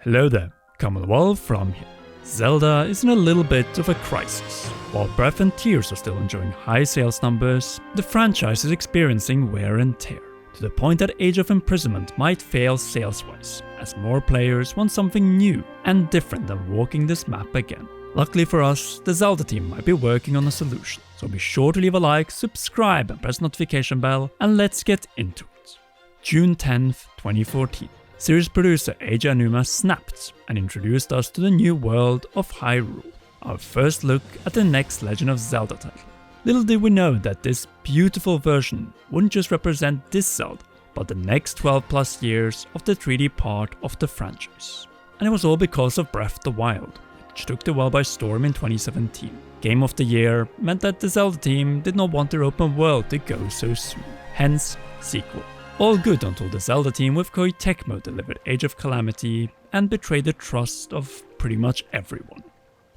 Hello there, Commonwealth from here. Zelda is in a little bit of a crisis. While Breath and Tears are still enjoying high sales numbers, the franchise is experiencing wear and tear, to the point that Age of Imprisonment might fail sales-wise, as more players want something new and different than walking this map again. Luckily for us, the Zelda team might be working on a solution, so be sure to leave a like, subscribe and press the notification bell, and let's get into it. June 10th, 2014. Series producer Eiji Aonuma snapped and introduced us to the new world of Hyrule, our first look at the next Legend of Zelda title. Little did we know that this beautiful version wouldn't just represent this Zelda, but the next 12 plus years of the 3D part of the franchise. And it was all because of Breath of the Wild, which took the world by storm in 2017. Game of the Year meant that the Zelda team did not want their open world to go so soon, hence sequel. All good until the Zelda team with Koei Tecmo delivered Age of Calamity and betrayed the trust of pretty much everyone.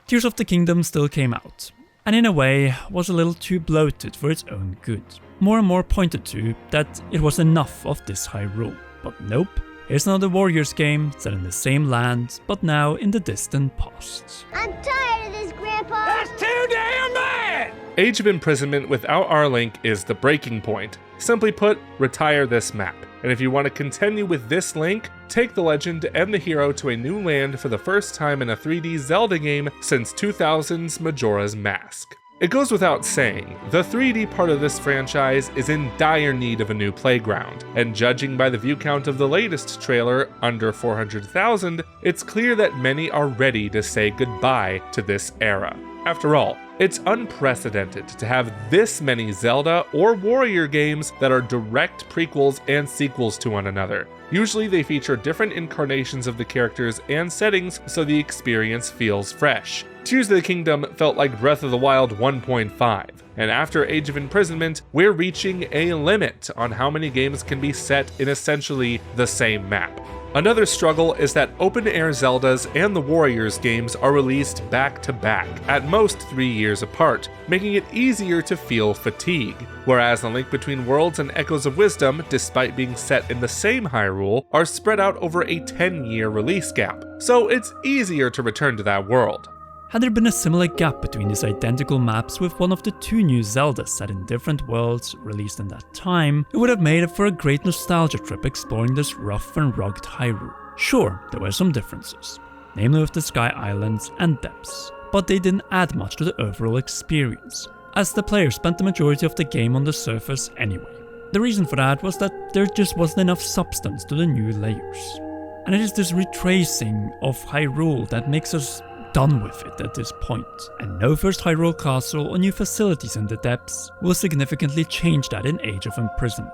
Tears of the Kingdom still came out, and in a way was a little too bloated for its own good. More and more pointed to that it was enough of this Hyrule, but nope, here's another Warriors game set in the same land, but now in the distant past. I'm tired of this, Grandpa! That's too damn bad! Age of Imprisonment without our link is the breaking point. Simply put, retire this map. And if you want to continue with this link, take the legend and the hero to a new land for the first time in a 3D Zelda game since 2000's Majora's Mask. It goes without saying, the 3D part of this franchise is in dire need of a new playground, and judging by the view count of the latest trailer, under 400,000, it's clear that many are ready to say goodbye to this era. After all, it's unprecedented to have this many Zelda or Warrior games that are direct prequels and sequels to one another. Usually they feature different incarnations of the characters and settings so the experience feels fresh. Tears of the Kingdom felt like Breath of the Wild 1.5, and after Age of Imprisonment, we're reaching a limit on how many games can be set in essentially the same map. Another struggle is that open-air Zeldas and the Warriors games are released back-to-back, at most 3 years apart, making it easier to feel fatigue, whereas The Link Between Worlds and Echoes of Wisdom, despite being set in the same Hyrule, are spread out over a 10-year release gap, so it's easier to return to that world. Had there been a similar gap between these identical maps with one of the two new Zeldas set in different worlds released in that time, it would have made it for a great nostalgia trip exploring this rough and rugged Hyrule. Sure, there were some differences, namely with the Sky Islands and depths, but they didn't add much to the overall experience, as the player spent the majority of the game on the surface anyway. The reason for that was that there just wasn't enough substance to the new layers. And it is this retracing of Hyrule that makes us done with it at this point, and no first Hyrule castle or new facilities in the depths will significantly change that in Age of Imprisonment.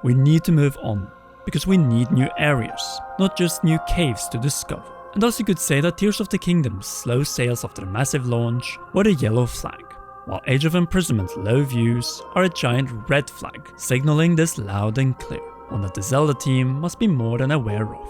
We need to move on, because we need new areas, not just new caves to discover. And thus you could say that Tears of the Kingdom's slow sales after the massive launch were the yellow flag, while Age of Imprisonment's low views are a giant red flag, signaling this loud and clear, one that the Zelda team must be more than aware of.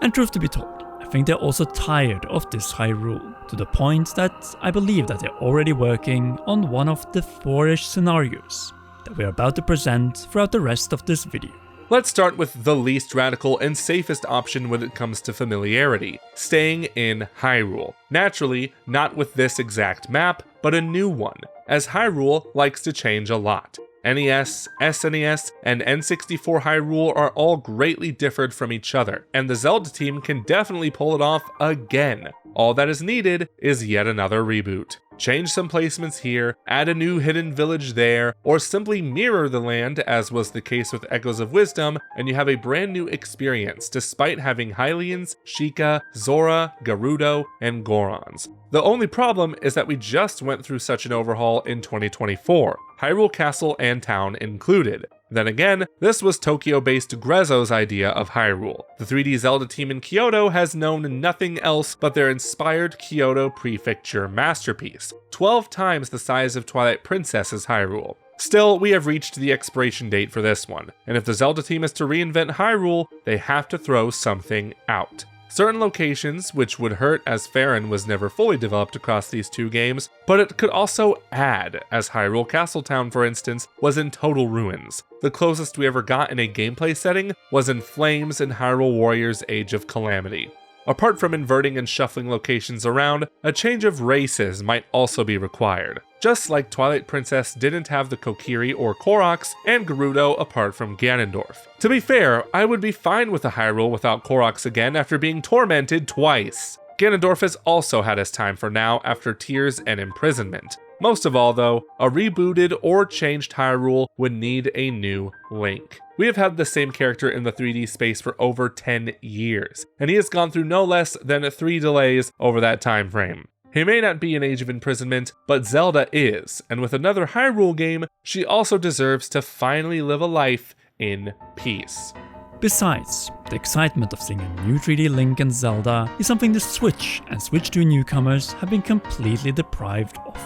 And truth to be told, I think they're also tired of this Hyrule, to the point that I believe that they're already working on one of the 4-ish scenarios that we're about to present throughout the rest of this video. Let's start with the least radical and safest option when it comes to familiarity, staying in Hyrule. Naturally, not with this exact map, but a new one, as Hyrule likes to change a lot. NES, SNES, and N64 Hyrule are all greatly differed from each other, and the Zelda team can definitely pull it off again. All that is needed is yet another reboot. Change some placements here, add a new hidden village there, or simply mirror the land as was the case with Echoes of Wisdom, and you have a brand new experience despite having Hylians, Sheikah, Zora, Gerudo, and Gorons. The only problem is that we just went through such an overhaul in 2024, Hyrule Castle and Town included. Then again, this was Tokyo-based Grezzo's idea of Hyrule. The 3D Zelda team in Kyoto has known nothing else but their inspired Kyoto Prefecture masterpiece, 12 times the size of Twilight Princess's Hyrule. Still, we have reached the expiration date for this one, and if the Zelda team is to reinvent Hyrule, they have to throw something out. Certain locations, which would hurt as Faron was never fully developed across these two games, but it could also add, as Hyrule Castletown for instance was in total ruins. The closest we ever got in a gameplay setting was in flames in Hyrule Warriors Age of Calamity. Apart from inverting and shuffling locations around, a change of races might also be required. Just like Twilight Princess didn't have the Kokiri or Koroks, and Gerudo apart from Ganondorf. To be fair, I would be fine with a Hyrule without Koroks again after being tormented twice. Ganondorf has also had his time for now after tears and imprisonment. Most of all though, a rebooted or changed Hyrule would need a new Link. We have had the same character in the 3D space for over 10 years, and he has gone through no less than 3 delays over that time frame. He may not be in Age of Imprisonment, but Zelda is, and with another Hyrule game, she also deserves to finally live a life in peace. Besides, the excitement of seeing a new 3D Link and Zelda is something the Switch and Switch 2 newcomers have been completely deprived of.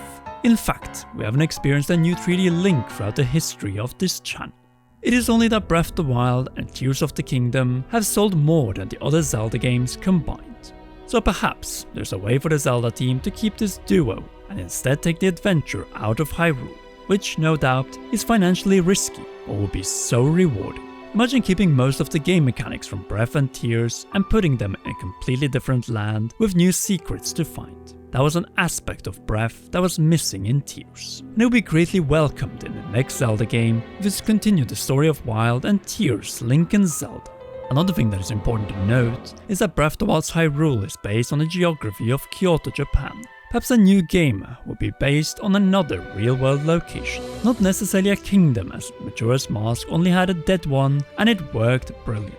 In fact, we haven't experienced a new 3D Link throughout the history of this channel. It is only that Breath of the Wild and Tears of the Kingdom have sold more than the other Zelda games combined. So perhaps there's a way for the Zelda team to keep this duo and instead take the adventure out of Hyrule, which no doubt is financially risky but will be so rewarding. Imagine keeping most of the game mechanics from Breath and Tears and putting them in a completely different land with new secrets to find. That was an aspect of Breath that was missing in Tears, and it will be greatly welcomed in the next Zelda game if it's continued the story of Wild and Tears, Link and Zelda. Another thing that is important to note is that Breath of the Wild's Hyrule is based on the geography of Kyoto, Japan. Perhaps a new game will be based on another real-world location, not necessarily a kingdom, as Majora's Mask only had a dead one and it worked brilliantly.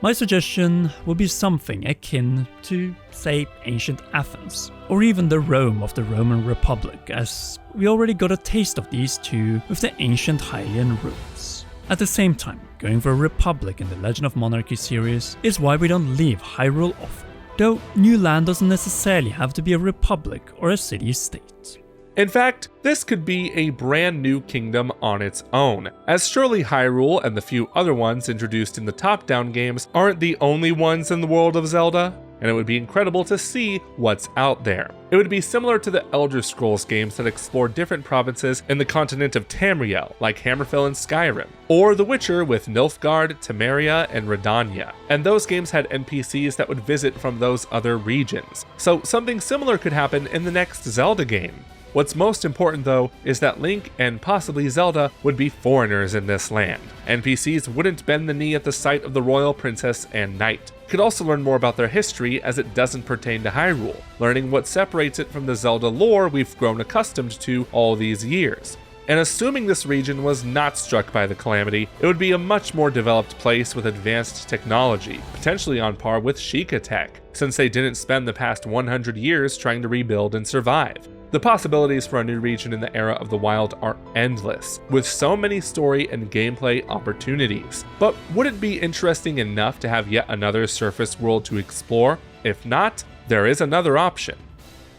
My suggestion would be something akin to, say, ancient Athens, or even the Rome of the Roman Republic, as we already got a taste of these two with the ancient Hylian ruins. At the same time, going for a republic in the Legend of Monarchy series is why we don't leave Hyrule often, though new land doesn't necessarily have to be a republic or a city-state. In fact, this could be a brand new kingdom on its own, as surely Hyrule and the few other ones introduced in the top-down games aren't the only ones in the world of Zelda, and it would be incredible to see what's out there. It would be similar to the Elder Scrolls games that explore different provinces in the continent of Tamriel, like Hammerfell and Skyrim, or The Witcher with Nilfgaard, Temeria, and Redania, and those games had NPCs that would visit from those other regions. So something similar could happen in the next Zelda game. What's most important though is that Link and possibly Zelda would be foreigners in this land. NPCs wouldn't bend the knee at the sight of the royal princess and knight. You could also learn more about their history as it doesn't pertain to Hyrule, learning what separates it from the Zelda lore we've grown accustomed to all these years. And assuming this region was not struck by the calamity, it would be a much more developed place with advanced technology, potentially on par with Sheikah tech, since they didn't spend the past 100 years trying to rebuild and survive. The possibilities for a new region in the era of the Wild are endless, with so many story and gameplay opportunities. But would it be interesting enough to have yet another surface world to explore? If not, there is another option.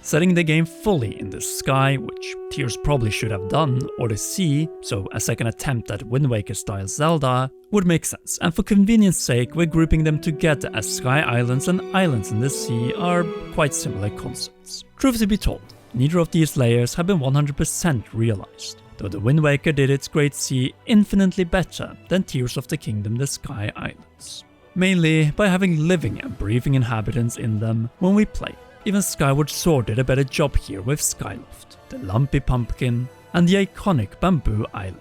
Setting the game fully in the sky, which Tears probably should have done, or the sea, so a second attempt at Wind Waker style Zelda, would make sense, and for convenience sake we're grouping them together as Sky Islands and Islands in the Sea are quite similar concepts. Truth to be told, neither of these layers have been 100% realized, though the Wind Waker did its Great Sea infinitely better than Tears of the Kingdom the Sky Islands. Mainly by having living and breathing inhabitants in them when we play. Even Skyward Sword did a better job here with Skyloft, the lumpy pumpkin, and the iconic bamboo island.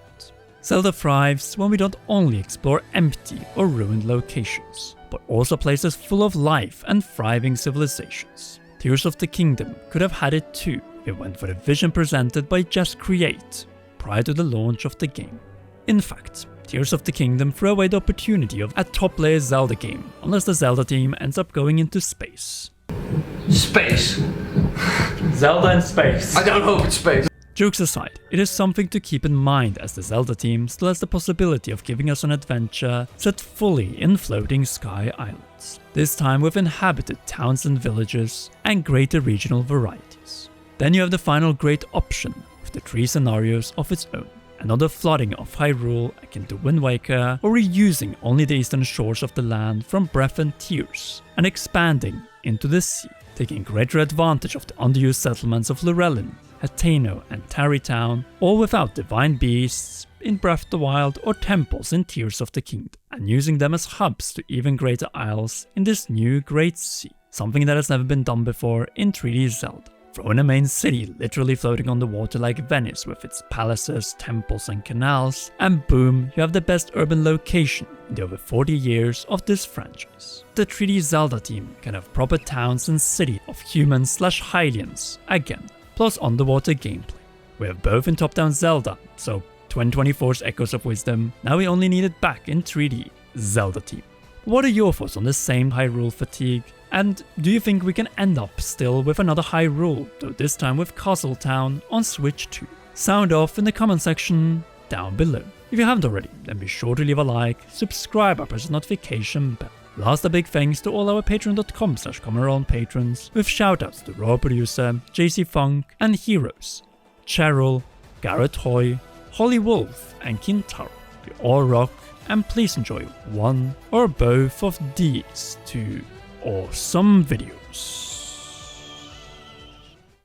Zelda thrives when we don't only explore empty or ruined locations, but also places full of life and thriving civilizations. Tears of the Kingdom could have had it too if it went for the vision presented by Jasqreate prior to the launch of the game. In fact, Tears of the Kingdom threw away the opportunity of a top-layer Zelda game unless the Zelda team ends up going into space. Space. Zelda in space. I don't hope it's space. Jokes aside, it is something to keep in mind as the Zelda team still has the possibility of giving us an adventure set fully in floating sky islands, this time with inhabited towns and villages and greater regional varieties. Then you have the final great option with the 3 scenarios of its own. Another flooding of Hyrule akin to Wind Waker, or reusing only the eastern shores of the land from Breath and Tears, and expanding into the sea, taking greater advantage of the underused settlements of Lorelin, Hateno and Tarrytown, all without divine beasts in Breath of the Wild or temples in Tears of the Kingdom, and using them as hubs to even greater isles in this new Great Sea. something that has never been done before in 3D Zelda. Throw in a main city literally floating on the water like Venice with its palaces, temples and canals, and boom, you have the best urban location in the over 40 years of this franchise. The 3D Zelda team can have proper towns and city of humans/Hylians, again, plus underwater gameplay. We have both in top-down Zelda, so 2024's Echoes of Wisdom, now we only need it back in 3D Zelda team. What are your thoughts on the same Hyrule fatigue? And do you think we can end up still with another Hyrule, though this time with Castle Town on Switch 2? Sound off in the comment section down below. If you haven't already, then be sure to leave a like, subscribe and press the notification bell. Last, a big thanks to all our patreon.com/CommonRoll patrons, with shoutouts to Raw Producer, JC Funk and Heroes, Cheryl, Garrett Hoy, Holly Wolf and Kintaro. You all rock, and please enjoy one or both of these two awesome videos.